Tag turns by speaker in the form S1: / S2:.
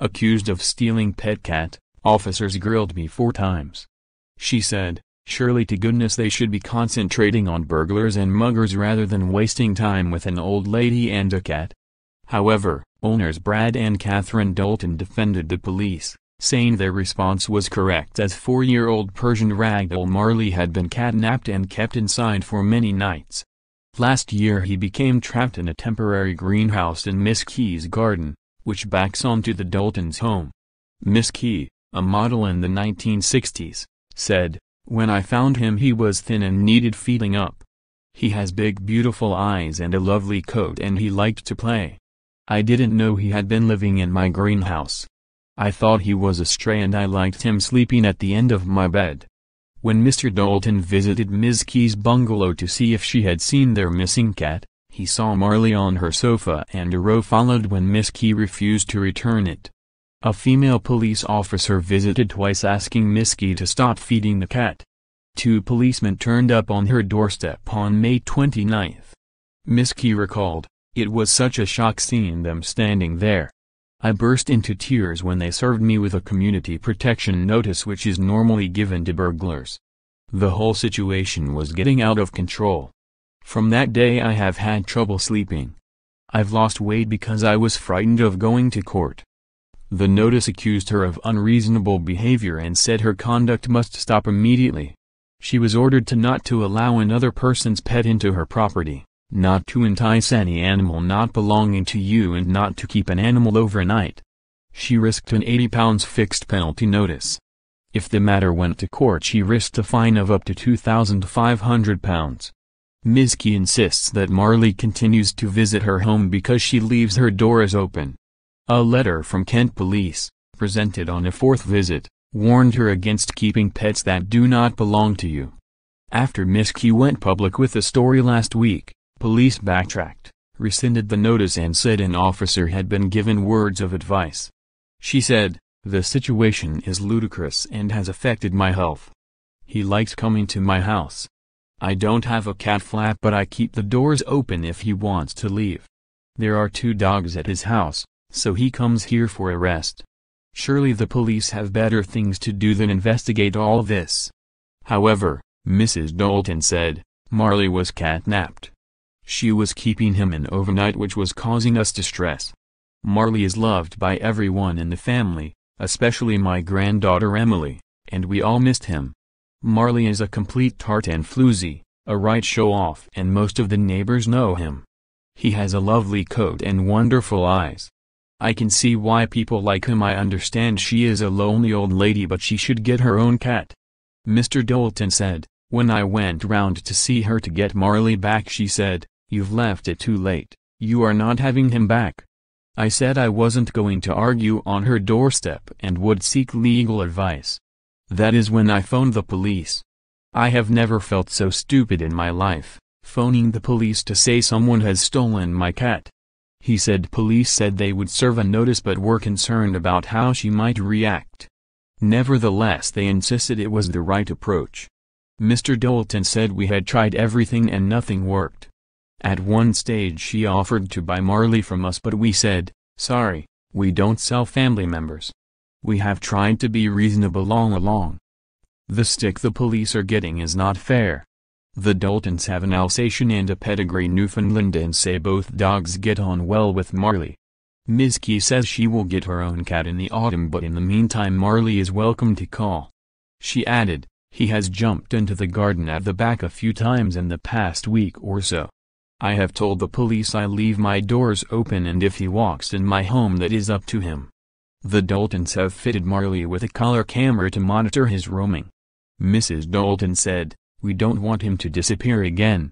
S1: Accused of stealing pet cat, officers grilled me 4 times. She said, surely to goodness they should be concentrating on burglars and muggers rather than wasting time with an old lady and a cat. However, owners Brad and Kathryn Doulton defended the police, saying their response was correct as 4-year-old Persian ragdoll Marley had been catnapped and kept inside for many nights. Last year he became trapped in a temporary greenhouse in Miss Key's garden, which backs onto the Doultons' home. Miss Key, a model in the 1960s, said, "When I found him he was thin and needed feeding up. He has big beautiful eyes and a lovely coat and he liked to play. I didn't know he had been living in my greenhouse. I thought he was a stray and I liked him sleeping at the end of my bed." When Mr. Doulton visited Ms. Key's bungalow to see if she had seen their missing cat, he saw Marley on her sofa and a row followed when Miss Key refused to return it. A female police officer visited twice asking Miss Key to stop feeding the cat. 2 policemen turned up on her doorstep on May 29. Miss Key recalled, "It was such a shock seeing them standing there. I burst into tears when they served me with a community protection notice which is normally given to burglars. The whole situation was getting out of control. From that day I have had trouble sleeping. I've lost weight because I was frightened of going to court." The notice accused her of unreasonable behavior and said her conduct must stop immediately. She was ordered to not to allow another person's pet into her property, not to entice any animal not belonging to you and not to keep an animal overnight. She risked an £80 fixed penalty notice. If the matter went to court she risked a fine of up to £2,500. Ms. Key insists that Marley continues to visit her home because she leaves her doors open. A letter from Kent Police, presented on a 4th visit, warned her against keeping pets that do not belong to you. After Miss Key went public with the story last week, police backtracked, rescinded the notice and said an officer had been given words of advice. She said, "The situation is ludicrous and has affected my health. He likes coming to my house. I don't have a cat flap but I keep the doors open if he wants to leave. There are 2 dogs at his house, so he comes here for a rest. Surely the police have better things to do than investigate all this." However, Mrs. Doulton said, Marley was catnapped. She was keeping him in overnight which was causing us distress. Marley is loved by everyone in the family, especially my granddaughter Emily, and we all missed him. Marley is a complete tart and floozy, a right show-off and most of the neighbors know him. He has a lovely coat and wonderful eyes. I can see why people like him. I understand she is a lonely old lady but she should get her own cat. Mr. Doulton said, "When I went round to see her to get Marley back she said, 'You've left it too late, you are not having him back.' I said I wasn't going to argue on her doorstep and would seek legal advice. That is when I phoned the police. I have never felt so stupid in my life, phoning the police to say someone has stolen my cat." He said police said they would serve a notice but were concerned about how she might react. Nevertheless they insisted it was the right approach. Mr. Doulton said we had tried everything and nothing worked. At one stage she offered to buy Marley from us but we said, "Sorry, we don't sell family members. We have tried to be reasonable all along. The stick the police are getting is not fair." The Doultons have an Alsatian and a pedigree Newfoundland and say both dogs get on well with Marley. Ms. Key says she will get her own cat in the autumn but in the meantime Marley is welcome to call. She added, "He has jumped into the garden at the back a few times in the past week or so. I have told the police I leave my doors open and if he walks in my home that is up to him." The Doultons have fitted Marley with a collar camera to monitor his roaming. Mrs. Doulton said, "We don't want him to disappear again,